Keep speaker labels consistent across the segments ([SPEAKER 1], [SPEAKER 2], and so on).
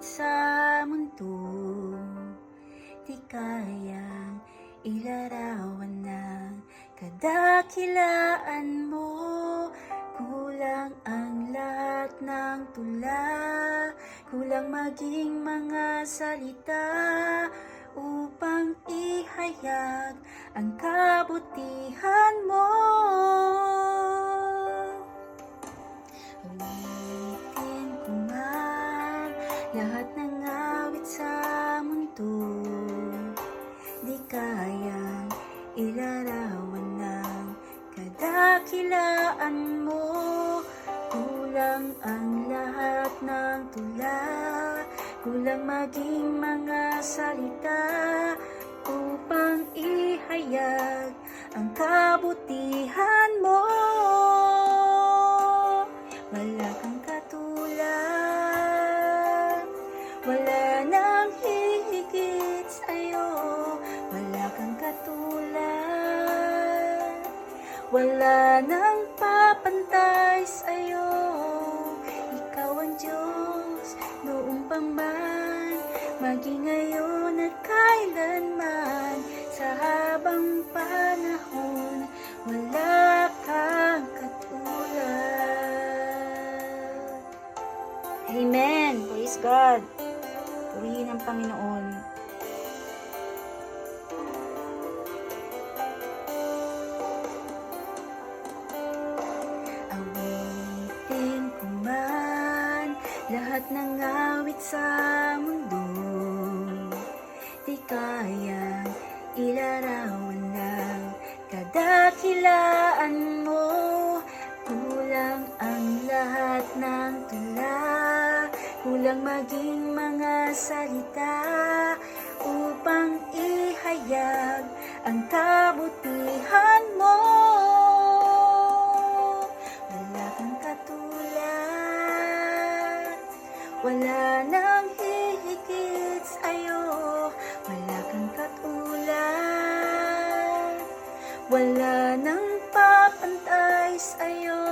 [SPEAKER 1] sa mundo, di kayang ilarawan ng kadakilaan mo. Kulang ang lahat ng tula, kulang maging mga salita upang ihayag ang kabutihan mo. Awitin ko man lahat ng awit sa mundo, di kayang ilarawan ng kadakilaan mo. Kulang ang lahat ng tula, kulang maging mga salita upang ihayag ang kabutihan mo. Wala kang katulad, wala nang hihigit sa'yo. Wala kang katulad, wala nang papantay sa'yo. Ikaw ang Diyos noong pa man, maging ngayon at kailanman. Sa habang panahon, wala kang katulad. Amen. Praise God. Purihin ang Panginoon. Awitin ko man lahat ng awit sa mundo, di kayang ilarawan ng kadakilaan mo. Kulang ang lahat ng tula, kulang maging mga salita upang ihayag ang kabutihan mo. Wala kang katulad, wala nang hihigit sa'yo. Wala kang katulad, wala nang papantay sa'yo.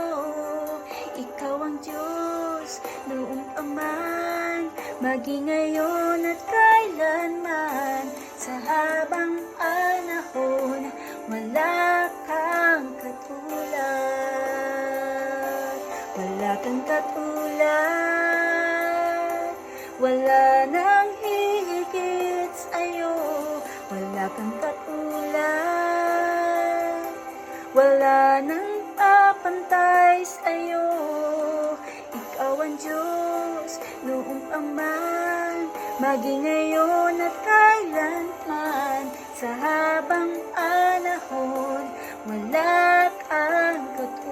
[SPEAKER 1] Ikaw ang Diyos noong pa man, maging ngayon at kailanman. Sa habang panahon, wala kang katulad. Wala kang katulad, wala nang hihigit sa'yo. Wala kang katulad, wala nang papantay sa'yo. Ikaw ang Diyos noong pa man, maging ngayon at kailanman. Sa habang panahon, wala kang katulad.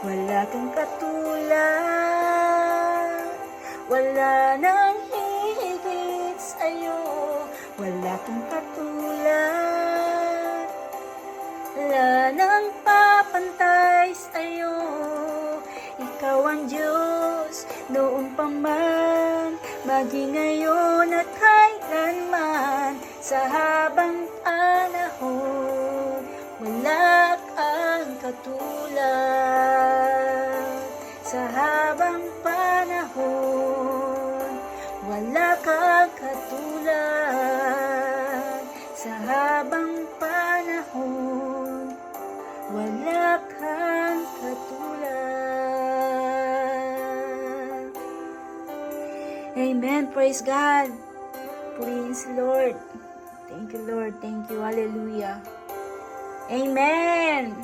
[SPEAKER 1] Wala kang katulad, wala nang hihigit sa'yo. Wala kang katulad, wala nang papantay sa'yo. Ikaw ang Diyos noong pa man, maging ngayon at kailanman. Sa habang panahon, wala kang katulad. Sa habang panahon, wala kang katulad. Sa habang panahon, wala kang katulad. Amen. Praise God. Purihin si Lord. Thank you, Lord. Thank you. Hallelujah. Amen.